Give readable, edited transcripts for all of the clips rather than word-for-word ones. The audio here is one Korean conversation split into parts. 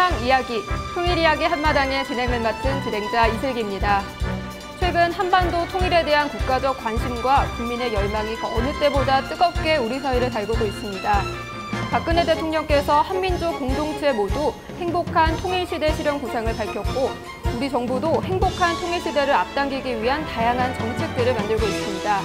희망 이야기, 통일 이야기 한마당의 진행을 맡은 진행자 이슬기입니다. 최근 한반도 통일에 대한 국가적 관심과 국민의 열망이 그 어느 때보다 뜨겁게 우리 사회를 달구고 있습니다. 박근혜 대통령께서 한민족 공동체 모두 행복한 통일시대 실현 구상을 밝혔고 우리 정부도 행복한 통일시대를 앞당기기 위한 다양한 정책들을 만들고 있습니다.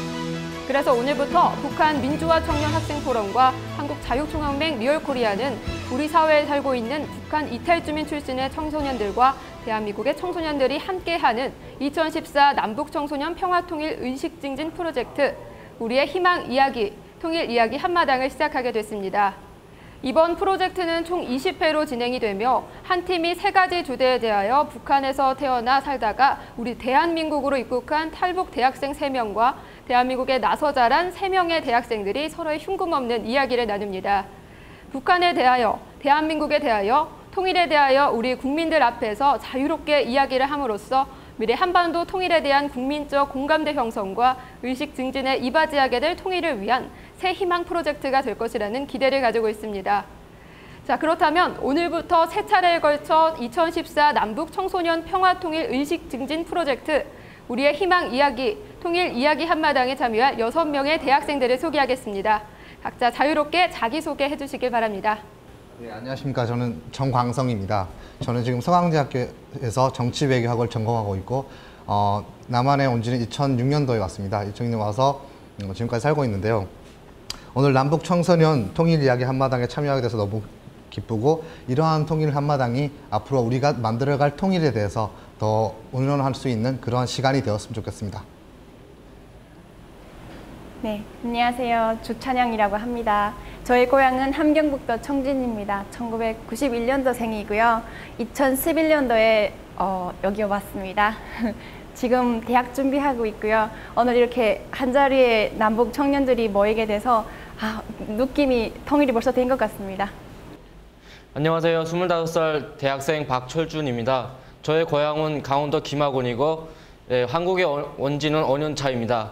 그래서 오늘부터 북한 민주화 청년 학생 포럼과 한국자유총연맹 리얼코리아는 우리 사회에 살고 있는 북한 이탈주민 출신의 청소년들과 대한민국의 청소년들이 함께하는 2014 남북청소년 평화통일 의식증진 프로젝트 우리의 희망 이야기, 통일 이야기 한마당을 시작하게 됐습니다. 이번 프로젝트는 총 20회로 진행이 되며 한 팀이 3가지 주제에 대하여 북한에서 태어나 살다가 우리 대한민국으로 입국한 탈북 대학생 3명과 대한민국에 나서 자란 3명의 대학생들이 서로의 흉금없는 이야기를 나눕니다. 북한에 대하여, 대한민국에 대하여, 통일에 대하여 우리 국민들 앞에서 자유롭게 이야기를 함으로써 미래 한반도 통일에 대한 국민적 공감대 형성과 의식 증진에 이바지하게 될 통일을 위한 새 희망 프로젝트가 될 것이라는 기대를 가지고 있습니다. 자, 그렇다면 오늘부터 3차례에 걸쳐 2014 남북 청소년 평화통일 의식 증진 프로젝트 우리의 희망 이야기, 통일 이야기 한마당에 참여할 6명의 대학생들을 소개하겠습니다. 각자 자유롭게 자기소개해 주시길 바랍니다. 네, 안녕하십니까. 저는 정광성입니다. 저는 지금 서강대학교에서 정치외교학을 전공하고 있고 남한에 온 지는 2006년도에 왔습니다. 2006년에 와서 지금까지 살고 있는데요. 오늘 남북 청소년 통일 이야기 한마당에 참여하게 돼서 너무 기쁘고 이러한 통일 한마당이 앞으로 우리가 만들어갈 통일에 대해서 더 의논할 수 있는 그런 시간이 되었으면 좋겠습니다. 네, 안녕하세요. 주찬양이라고 합니다. 저희 고향은 함경북도 청진입니다. 1991년도생이고요. 2011년도에 여기 왔습니다. 지금 대학 준비하고 있고요. 오늘 이렇게 한자리에 남북 청년들이 모이게 돼서 느낌이 통일이 벌써 된 것 같습니다. 안녕하세요. 25살 대학생 박철준입니다. 저의 고향은 강원도 김학원이고 한국에 온 지는 5년 차입니다.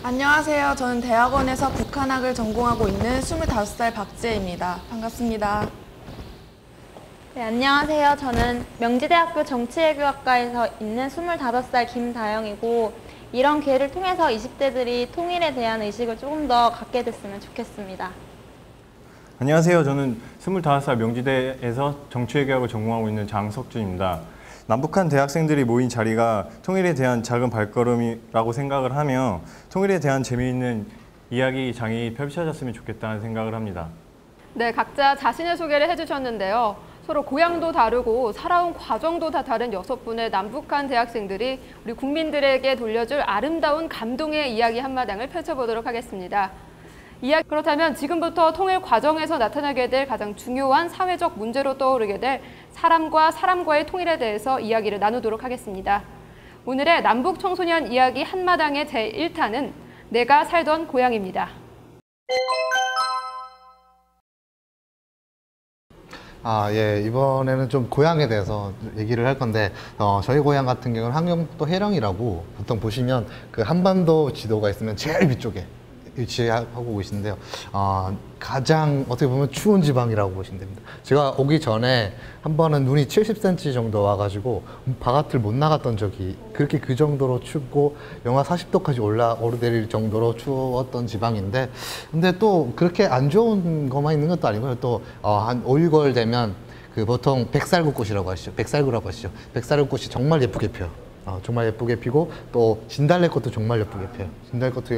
안녕하세요. 저는 대학원에서 북한학을 전공하고 있는 25살 박지혜입니다. 반갑습니다. 네, 안녕하세요. 저는 명지대학교 정치외교학과에서 있는 25살 김다영이고 이런 기회를 통해서 20대들이 통일에 대한 의식을 조금 더 갖게 됐으면 좋겠습니다. 안녕하세요. 저는 25살 명지대에서 정치외교학을 전공하고 있는 장석준입니다. 남북한 대학생들이 모인 자리가 통일에 대한 작은 발걸음이라고 생각을 하며 통일에 대한 재미있는 이야기장이 펼쳐졌으면 좋겠다는 생각을 합니다. 네, 각자 자신의 소개를 해주셨는데요. 서로 고향도 다르고 살아온 과정도 다 다른 6분의 남북한 대학생들이 우리 국민들에게 돌려줄 아름다운 감동의 이야기 한마당을 펼쳐보도록 하겠습니다. 그렇다면 지금부터 통일 과정에서 나타나게 될 가장 중요한 사회적 문제로 떠오르게 될 사람과 사람과의 통일에 대해서 이야기를 나누도록 하겠습니다. 오늘의 남북 청소년 이야기 한마당의 제1탄은 내가 살던 고향입니다. 예, 이번에는 좀 고향에 대해서 얘기를 할 건데 저희 고향 같은 경우는 함경북도 해령이라고 보통 보시면 그 한반도 지도가 있으면 제일 위쪽에 위치하고 계신데요. 가장 어떻게 보면 추운 지방이라고 보시면 됩니다. 제가 오기 전에 한 번은 눈이 70cm 정도 와가지고 바깥을 못 나갔던 적이 그렇게 그 정도로 춥고 영하 40도까지 오르내릴 정도로 추웠던 지방인데 근데 또 그렇게 안 좋은 것만 있는 것도 아니고요. 또 한 5, 6월 되면 그 보통 백살구꽃이라고 하시죠. 백살구라고 하시죠. 백살구꽃이 정말 예쁘게 펴요. 정말 예쁘게 피고 또 진달래꽃도 정말 예쁘게 펴요. 진달래꽃도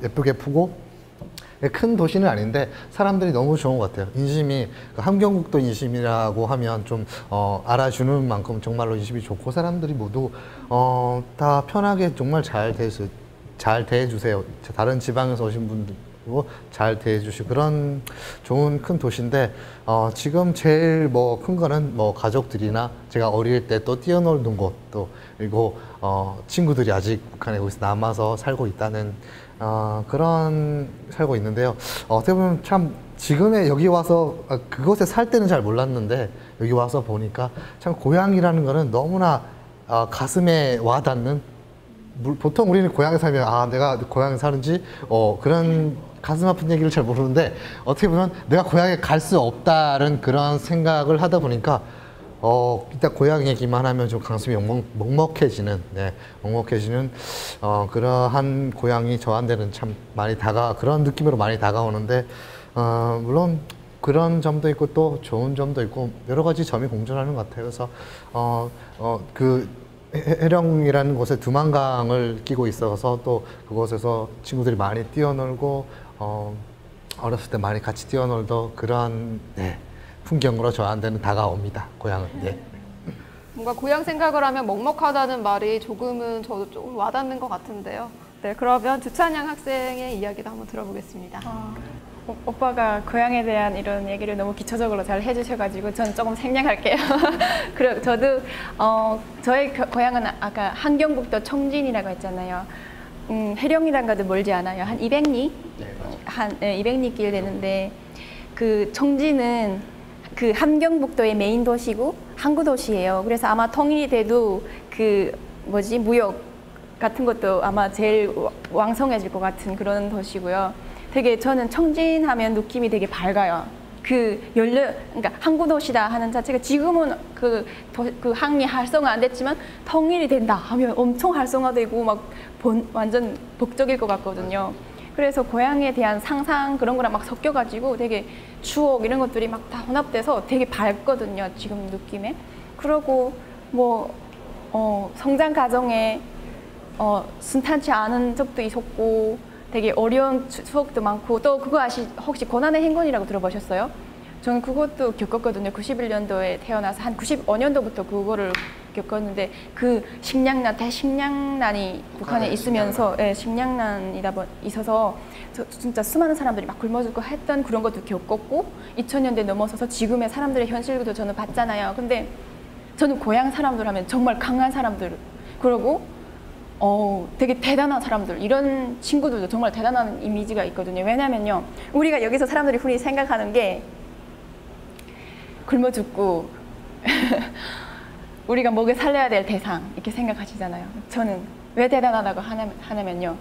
예쁘게 피고 큰 도시는 아닌데 사람들이 너무 좋은 것 같아요. 인심이 함경북도 인심이라고 하면 좀 알아주는 만큼 정말로 인심이 좋고 사람들이 모두 다 편하게 정말 잘 대해주세요. 다른 지방에서 오신 분들 잘 대해주시고 그런 좋은 큰 도시인데 지금 제일 큰 거는 가족들이나 제가 어릴 때 또 뛰어놀던 곳 또 그리고 친구들이 아직 북한에 거기서 남아서 살고 있다는 그런 살고 있는데요. 어떻게 보면 참 지금의 여기 와서 그곳에 살 때는 잘 몰랐는데 여기 와서 보니까 참 고향이라는 거는 너무나 가슴에 와닿는 보통 우리는 고향에 살면 내가 고향에 사는지 그런 가슴 아픈 얘기를 잘 모르는데 어떻게 보면 내가 고향에 갈 수 없다는 그런 생각을 하다 보니까 일단 고향 얘기만 하면 좀 가슴이 먹먹해지는, 네, 먹먹해지는 그러한 고향이 저한테는 참 많이 그런 느낌으로 많이 다가오는데 물론 그런 점도 있고 또 좋은 점도 있고 여러 가지 점이 공존하는 것 같아요. 그래서 그 해령이라는 곳에 두만강을 끼고 있어서 또 그곳에서 친구들이 많이 뛰어놀고 어렸을 때 많이 같이 뛰어놀던 그런 네, 풍경으로 저한테는 다가옵니다. 고향은. 네. 뭔가 고향 생각을 하면 먹먹하다는 말이 조금은 저도 조금 와닿는 것 같은데요. 네, 그러면 주찬양 학생의 이야기도 한번 들어보겠습니다. 오빠가 고향에 대한 이런 얘기를 너무 기초적으로 잘 해주셔가지고 전 조금 생략할게요. 그리고 저도 저의 고향은 아까 함경북도 청진이라고 했잖아요. 해령이랑가도 멀지 않아요. 한 200리? 한 200리 길 되는데 그 청진은 그 함경북도의 메인 도시고 항구 도시예요. 그래서 아마 통일이 돼도 그 무역 같은 것도 아마 제일 왕성해질 것 같은 그런 도시고요. 되게 저는 청진하면 느낌이 되게 밝아요. 그러니까 항구 도시다 하는 자체가 지금은 그 항이 활성화 안 됐지만 통일이 된다 하면 엄청 활성화되고 막 완전 북적일 것 같거든요. 그래서 고향에 대한 상상 그런 거랑 막 섞여가지고 되게 추억 이런 것들이 막 다 혼합돼서 되게 밝거든요. 지금 느낌에. 그리고 성장 과정에 순탄치 않은 적도 있었고 되게 어려운 추억도 많고 또 그거 혹시 고난의 행군이라고 들어보셨어요? 저는 그것도 겪었거든요. 91년도에 태어나서 한 95년도부터 그거를 겪었는데 그 대식량난이 북한에 있으면서 식량난이 있어서 진짜 수많은 사람들이 막 굶어 죽고 했던 그런 것도 겪었고 2000년대 넘어서서 지금의 사람들의 현실도 저는 봤잖아요. 근데 저는 고향 사람들 하면 정말 강한 사람들 그리고 되게 대단한 사람들 이런 친구들도 정말 대단한 이미지가 있거든요. 왜냐면요 우리가 여기서 사람들이 흔히 생각하는 게 굶어 죽고 우리가 먹여 살려야 될 대상 이렇게 생각하시잖아요. 저는 왜 대단하다고 하냐면요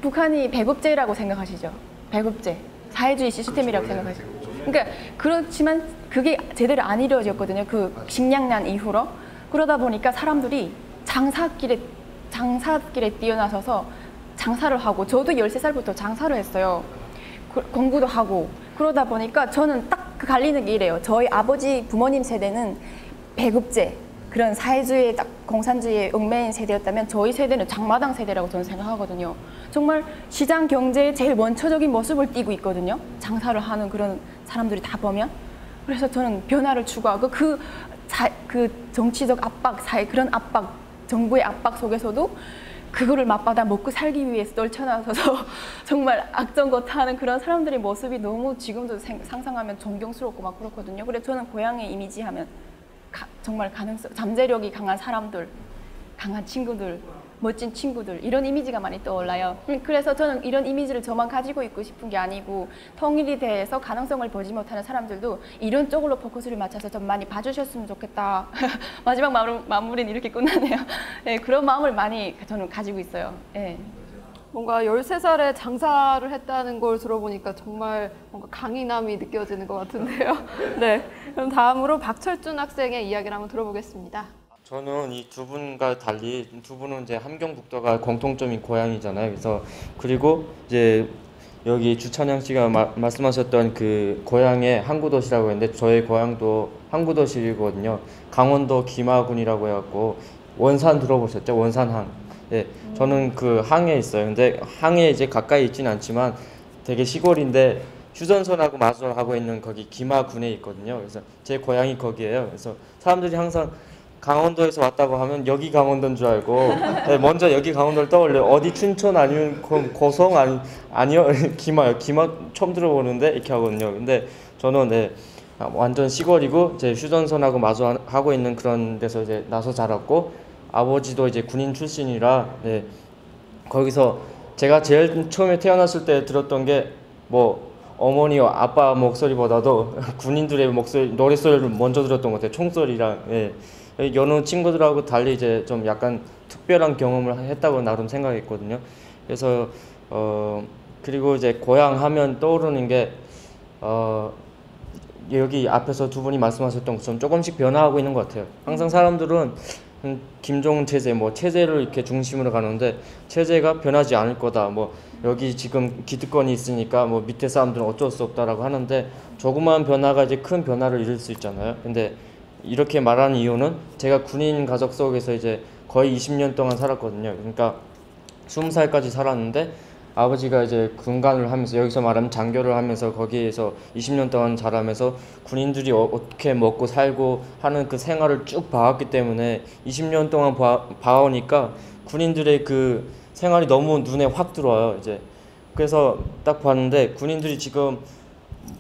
북한이 배급제라고 생각하시죠. 배급제 사회주의 시스템이라고 생각하시죠. 그러니까 그렇지만 그게 제대로 안 이루어졌거든요. 그 식량난 이후로. 그러다 보니까 사람들이 장사길에 뛰어나서서 장사를 하고 저도 13살부터 장사를 했어요. 공부도 하고 그러다 보니까 저는 딱 그 갈리는 게 이래요. 저희 아버지 부모님 세대는 배급제 그런 사회주의 딱 공산주의의 얽매인 세대였다면 저희 세대는 장마당 세대라고 저는 생각하거든요. 정말 시장 경제의 제일 원초적인 모습을 띠고 있거든요. 장사를 하는 그런 사람들이 다 보면. 그래서 저는 변화를 추구하고 그 정치적 압박, 그런 압박 정부의 압박 속에서도 그거를 맞받아 먹고 살기 위해서 떨쳐나서서 정말 악정거타하는 그런 사람들의 모습이 너무 지금도 상상하면 존경스럽고 막 그렇거든요. 그래서 저는 고향의 이미지 하면 정말 잠재력이 강한 사람들, 강한 친구들, 멋진 친구들 이런 이미지가 많이 떠올라요. 그래서 저는 이런 이미지를 저만 가지고 있고 싶은 게 아니고 통일에 대해서 가능성을 보지 못하는 사람들도 이런 쪽으로 포커스를 맞춰서 좀 많이 봐주셨으면 좋겠다. 마지막 마무리는 이렇게 끝나네요. 네, 그런 마음을 많이 저는 가지고 있어요. 네. 뭔가 13살에 장사를 했다는 걸 들어보니까 정말 뭔가 강인함이 느껴지는 것 같은데요. 네, 그럼 다음으로 박철준 학생의 이야기를 한번 들어보겠습니다. 저는 이 두 분과 달리 두 분은 이제 함경북도가 공통점인 고향이잖아요. 그래서 그리고 이제 여기 주찬양 씨가 말씀하셨던 그 고향의 항구도시라고 했는데 저의 고향도 항구도시거든요. 강원도 김하군이라고 해갖고 원산 들어보셨죠? 원산항. 예, 저는 그 항에 있어요. 근데 항에 이제 가까이 있진 않지만 되게 시골인데 휴전선하고 마주하고 있는 거기 김하군에 있거든요. 그래서 제 고향이 거기예요. 그래서 사람들이 항상 강원도에서 왔다고 하면 여기 강원도인 줄 알고 네, 먼저 여기 강원도를 떠올려요. 어디 춘천 아니면 고성 아니요 김하요. 김하 처음 들어보는데 이렇게 하거든요. 근데 저는 네, 완전 시골이고 이제 휴전선하고 마주하고 있는 그런 데서 이제 나서 자랐고 아버지도 이제 군인 출신이라 네, 거기서 제가 제일 처음에 태어났을 때 들었던 게 어머니와 아빠 목소리보다도 군인들의 노랫소리를 먼저 들었던 것 같아요. 총소리랑. 예. 여느 친구들하고 달리 이제 좀 약간 특별한 경험을 했다고 나름 생각했거든요. 그래서 그리고 이제 고향 하면 떠오르는 게 여기 앞에서 두 분이 말씀하셨던 것처럼 조금씩 변화하고 있는 것 같아요. 항상 사람들은 김종은 체제, 뭐 체제를 이렇게 중심으로 가는데 체제가 변하지 않을 거다. 뭐 여기 지금 기득권이 있으니까 뭐 밑에 사람들은 어쩔 수 없다라고 하는데 조그마한 변화가 이제 큰 변화를 이룰 수 있잖아요. 근데 이렇게 말하는 이유는 제가 군인 가족 속에서 이제 거의 20년 동안 살았거든요. 그러니까 20살까지 살았는데 아버지가 이제 군관을 하면서 여기서 말하면 장교를 하면서 거기에서 20년 동안 자라면서 군인들이 어떻게 먹고 살고 하는 그 생활을 쭉 봐왔기 때문에 20년 동안 봐오니까 군인들의 그 생활이 너무 눈에 확 들어와요. 이제 그래서 딱 봤는데 군인들이 지금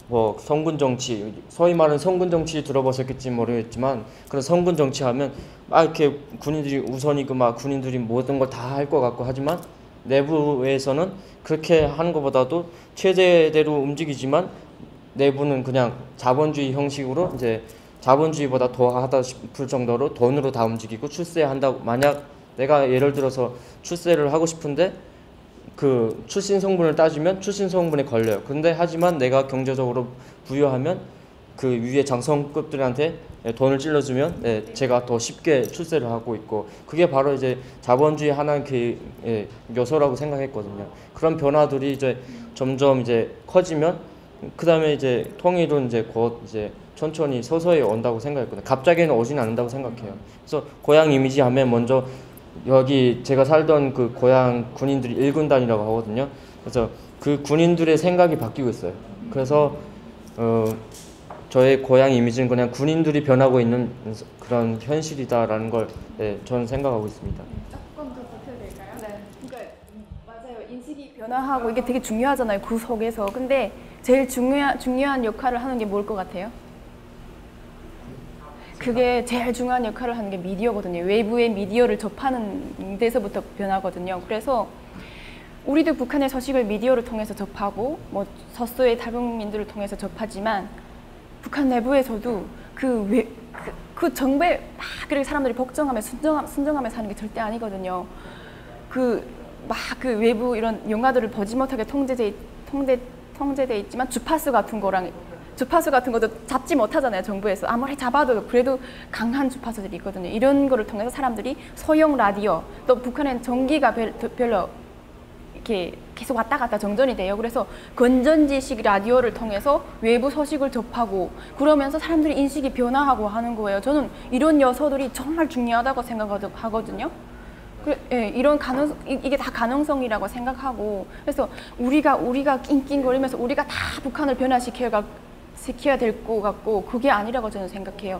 뭐 성군 정치, 소위 말하는 성군 정치 들어보셨겠지 모르겠지만 그런 성군 정치하면 막 이렇게 군인들이 우선이고 막 군인들이 모든 걸 다 할 것 같고 하지만 내부에서는 그렇게 하는 것보다도 체제대로 움직이지만 내부는 그냥 자본주의 형식으로 이제 자본주의보다 더 하다 싶을 정도로 돈으로 다 움직이고 출세한다고. 만약 내가 예를 들어서 출세를 하고 싶은데 그 출신 성분을 따지면 출신 성분에 걸려요. 근데 하지만 내가 경제적으로 부유하면 그 위에 장성급들한테 돈을 찔러주면 제가 더 쉽게 출세를 하고 있고 그게 바로 이제 자본주의 하나의 그 요소라고 생각했거든요. 그런 변화들이 이제 점점 이제 커지면 그 다음에 이제 통일은 이제 곧 이제 천천히 서서히 온다고 생각했거든요. 갑자기는 오진 않는다고 생각해요. 그래서 고향 이미지 하면 먼저 여기 제가 살던 그 고향 군인들이 1군단이라고 하거든요. 그래서 그 군인들의 생각이 바뀌고 있어요. 그래서 저의 고향 이미지는 그냥 군인들이 변하고 있는 그런 현실이다라는 걸 저는 생각하고 있습니다. 조금 더 보태도 될까요? 네. 그러니까 맞아요. 인식이 변화하고 이게 되게 중요하잖아요. 그 속에서. 근데 제일 중요한 역할을 하는 게 뭘 것 같아요? 그게 제일 중요한 역할을 하는 게 미디어거든요. 외부의 미디어를 접하는 데서부터 변하거든요. 그래서 우리도 북한의 소식을 미디어를 통해서 접하고 뭐 서서히 탈북민들을 통해서 접하지만 북한 내부에서도 그 정부에 막 그렇게 사람들이 복종하며 순종하며 사는 게 절대 아니거든요. 그 외부 이런 영화들을 보지 못하게 통제돼 있지만 주파수 같은 것도 잡지 못하잖아요. 정부에서 아무리 잡아도 그래도 강한 주파수들이 있거든요. 이런 거를 통해서 사람들이 소형 라디오, 또 북한엔 전기가 별로 이렇게 계속 왔다 갔다 정전이 돼요. 그래서 건전지식 라디오를 통해서 외부 소식을 접하고 그러면서 사람들이 인식이 변화하고 하는 거예요. 저는 이런 요소들이 정말 중요하다고 생각하거든요. 이런 이게 다 가능성이라고 생각하고 그래서 우리가 낑낑거리면서 우리가 다 북한을 변화시켜야 될 것 같고 그게 아니라고 저는 생각해요.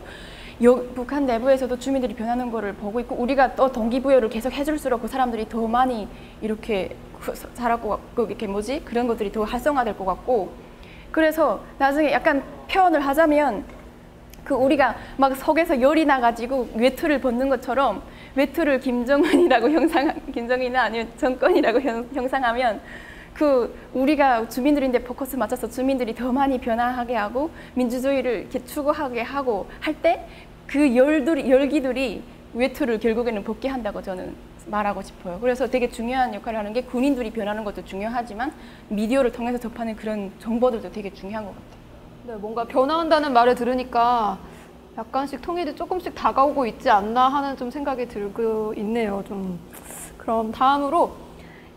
북한 내부에서도 주민들이 변하는 거를 보고 있고 우리가 또 동기부여를 계속 해줄수록 그 사람들이 더 많이 이렇게 잘할 것 같고 이렇게 그런 것들이 더 활성화될 것 같고 그래서 나중에 약간 표현을 하자면 그 우리가 막 속에서 열이 나가지고 외투를 벗는 것처럼 외투를 김정은이나 아니면 정권이라고 형상하면 그 우리가 주민들인데 포커스 맞춰서 주민들이 더 많이 변화하게 하고 민주주의를 이렇게 추구하게 하고 할 때 그 열기들이 외투를 결국에는 벗게 한다고 저는 말하고 싶어요. 그래서 되게 중요한 역할을 하는 게 군인들이 변하는 것도 중요하지만 미디어를 통해서 접하는 그런 정보들도 되게 중요한 것 같아요. 네, 뭔가 변화한다는 말을 들으니까 약간씩 통일이 조금씩 다가오고 있지 않나 하는 좀 생각이 들고 있네요. 좀 그럼 다음으로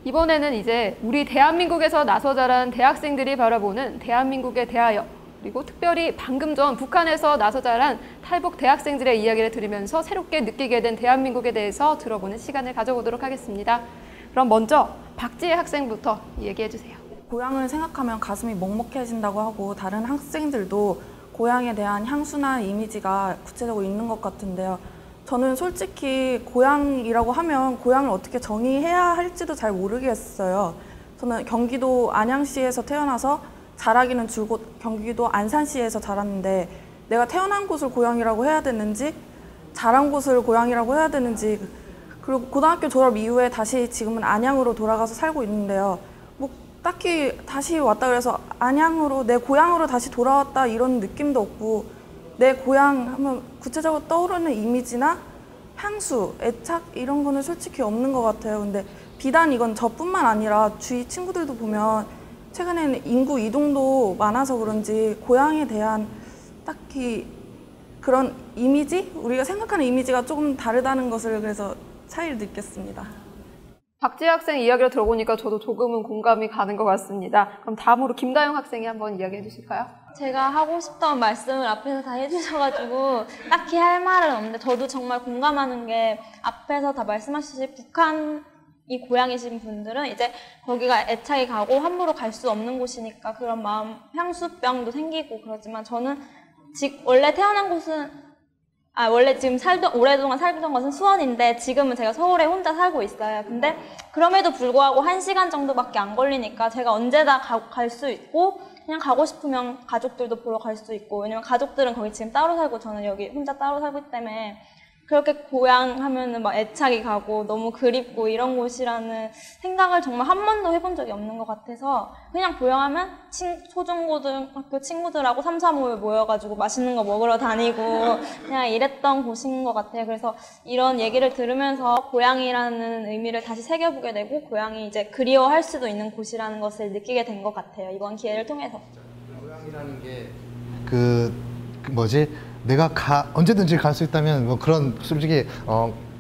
이번에는 이제 우리 대한민국에서 나서 자란 대학생들이 바라보는 대한민국의 대하여 그리고 특별히 방금 전 북한에서 나서 자란 탈북 대학생들의 이야기를 들으면서 새롭게 느끼게 된 대한민국에 대해서 들어보는 시간을 가져보도록 하겠습니다. 그럼 먼저 박지혜 학생부터 얘기해 주세요. 고향을 생각하면 가슴이 먹먹해진다고 하고 다른 학생들도 고향에 대한 향수나 이미지가 구체적으로 있는 것 같은데요. 저는 솔직히 고향이라고 하면 고향을 어떻게 정의해야 할지도 잘 모르겠어요. 저는 경기도 안양시에서 태어나서 자라기는 줄곧 경기도 안산시에서 자랐는데 내가 태어난 곳을 고향이라고 해야 되는지 자란 곳을 고향이라고 해야 되는지 그리고 고등학교 졸업 이후에 다시 지금은 안양으로 돌아가서 살고 있는데요. 뭐 딱히 다시 왔다 그래서 안양으로 내 고향으로 다시 돌아왔다 이런 느낌도 없고 내 고향 하면 구체적으로 떠오르는 이미지나 향수, 애착 이런 거는 솔직히 없는 것 같아요. 근데 비단 이건 저뿐만 아니라 주위 친구들도 보면 최근에는 인구 이동도 많아서 그런지 고향에 대한 딱히 그런 이미지? 우리가 생각하는 이미지가 조금 다르다는 것을 그래서 차이를 느꼈습니다. 박지혜 학생 이야기를 들어보니까 저도 조금은 공감이 가는 것 같습니다. 그럼 다음으로 김다영 학생이 한번 이야기해 주실까요? 제가 하고 싶던 말씀을 앞에서 다 해주셔가지고 딱히 할 말은 없는데 저도 정말 공감하는 게 앞에서 다 말씀하시듯이 북한이 고향이신 분들은 이제 거기가 애착이 가고 함부로 갈 수 없는 곳이니까 그런 마음 향수병도 생기고 그러지만 저는 원래 태어난 곳은 원래 지금 오랫동안 살던 것은 수원인데 지금은 제가 서울에 혼자 살고 있어요. 근데 그럼에도 불구하고 1시간 정도밖에 안 걸리니까 제가 언제나 갈 수 있고 그냥 가고 싶으면 가족들도 보러 갈 수 있고 왜냐면 가족들은 거기 지금 따로 살고 저는 여기 혼자 따로 살고 있기 때문에 그렇게 고향 하면은 막 애착이 가고 너무 그립고 이런 곳이라는 생각을 정말 한 번도 해본 적이 없는 것 같아서 그냥 고향하면 초중고등학교 친구들하고 3, 4, 5에 모여가지고 맛있는 거 먹으러 다니고 그냥 이랬던 곳인 것 같아요. 그래서 이런 얘기를 들으면서 고향이라는 의미를 다시 새겨보게 되고 고향이 이제 그리워할 수도 있는 곳이라는 것을 느끼게 된 것 같아요. 이번 기회를 통해서. 고향이라는 게 내가 언제든지 갈 수 있다면 뭐 그런 솔직히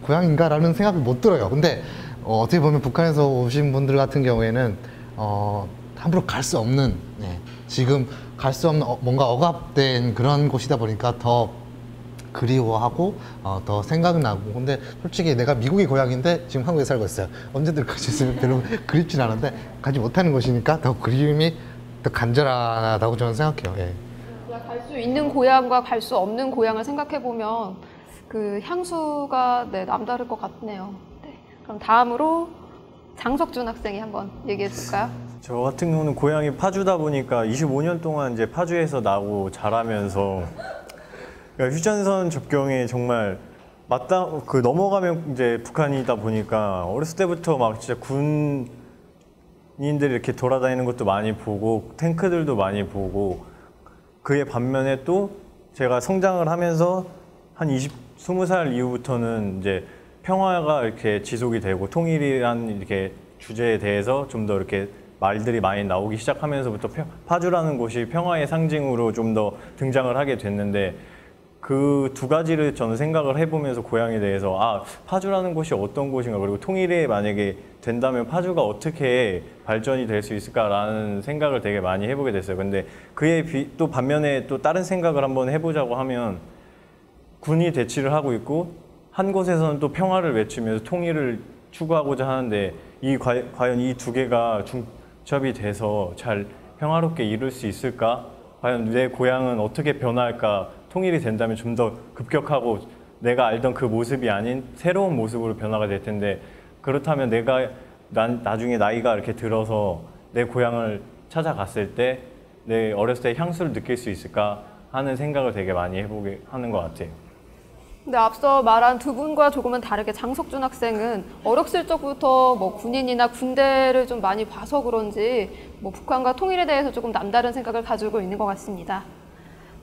고향인가라는 생각이 못 들어요. 근데 어떻게 보면 북한에서 오신 분들 같은 경우에는 함부로 갈 수 없는 지금 갈 수 없는 뭔가 억압된 그런 곳이다 보니까 더 그리워하고 더 생각나고 근데 솔직히 내가 미국이 고향인데 지금 한국에 살고 있어요. 언제든 갈 수 있으면 별로 그립진 않은데 가지 못하는 곳이니까 더 그리움이 더 간절하다고 저는 생각해요. 예. 갈 수 있는 고향과 갈 수 없는 고향을 생각해보면 그 향수가 남다를 것 같네요. 네. 그럼 다음으로 장석준 학생이 한번 얘기해 줄까요? 저 같은 경우는 고향이 파주다 보니까 25년 동안 이제 파주에서 나고 자라면서 그러니까 휴전선 접경에 정말 넘어가면 이제 북한이다 보니까 어렸을 때부터 막 진짜 군인들이 이렇게 돌아다니는 것도 많이 보고 탱크들도 많이 보고 그에 반면에 또 제가 성장을 하면서 한 20살 이후부터는 이제 평화가 이렇게 지속이 되고 통일이란 이렇게 주제에 대해서 좀 더 이렇게 말들이 많이 나오기 시작하면서부터 파주라는 곳이 평화의 상징으로 좀 더 등장을 하게 됐는데 그 두 가지를 저는 생각을 해보면서 고향에 대해서 파주라는 곳이 어떤 곳인가 그리고 통일에 만약에 된다면 파주가 어떻게 발전이 될 수 있을까라는 생각을 되게 많이 해보게 됐어요. 근데 또 반면에 또 다른 생각을 한번 해보자고 하면 군이 대치를 하고 있고 한 곳에서는 또 평화를 외치면서 통일을 추구하고자 하는데 과연 이 두 개가 중첩이 돼서 잘 평화롭게 이룰 수 있을까? 과연 내 고향은 어떻게 변할까? 통일이 된다면 좀 더 급격하고 내가 알던 그 모습이 아닌 새로운 모습으로 변화가 될 텐데 그렇다면 나중에 나이가 이렇게 들어서 내 고향을 찾아갔을 때 내 어렸을 때 향수를 느낄 수 있을까 하는 생각을 되게 많이 해보게 하는 것 같아요. 근데 앞서 말한 두 분과 조금은 다르게 장석준 학생은 어렸을 적부터 뭐 군인이나 군대를 좀 많이 봐서 그런지 뭐 북한과 통일에 대해서 조금 남다른 생각을 가지고 있는 것 같습니다.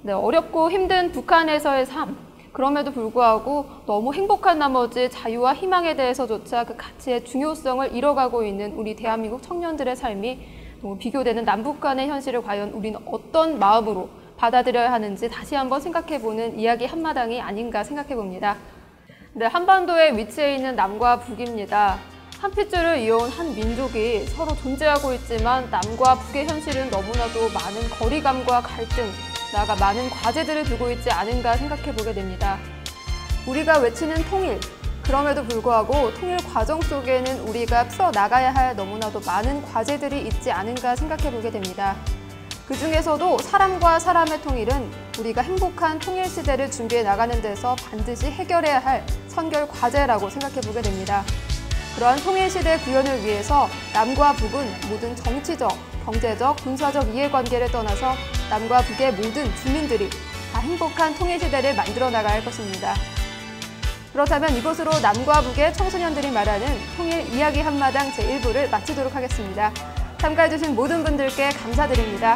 네, 어렵고 힘든 북한에서의 삶, 그럼에도 불구하고 너무 행복한 나머지 자유와 희망에 대해서조차 그 가치의 중요성을 잃어가고 있는 우리 대한민국 청년들의 삶이 너무 비교되는 남북 간의 현실을 과연 우리는 어떤 마음으로 받아들여야 하는지 다시 한번 생각해보는 이야기 한마당이 아닌가 생각해봅니다. 네, 한반도에 위치해 있는 남과 북입니다. 한 핏줄을 이어온 한 민족이 서로 존재하고 있지만 남과 북의 현실은 너무나도 많은 거리감과 갈등, 나아가 많은 과제들을 두고 있지 않은가 생각해보게 됩니다. 우리가 외치는 통일, 그럼에도 불구하고 통일 과정 속에는 우리가 풀어나가야 할 너무나도 많은 과제들이 있지 않은가 생각해보게 됩니다. 그 중에서도 사람과 사람의 통일은 우리가 행복한 통일 시대를 준비해 나가는 데서 반드시 해결해야 할 선결 과제라고 생각해보게 됩니다. 그러한 통일 시대 구현을 위해서 남과 북은 모든 정치적, 경제적, 군사적 이해관계를 떠나서 남과 북의 모든 주민들이 다 행복한 통일 시대를 만들어 나가야 할 것입니다. 그렇다면 이것으로 남과 북의 청소년들이 말하는 통일 이야기 한마당 제1부를 마치도록 하겠습니다. 참가해주신 모든 분들께 감사드립니다.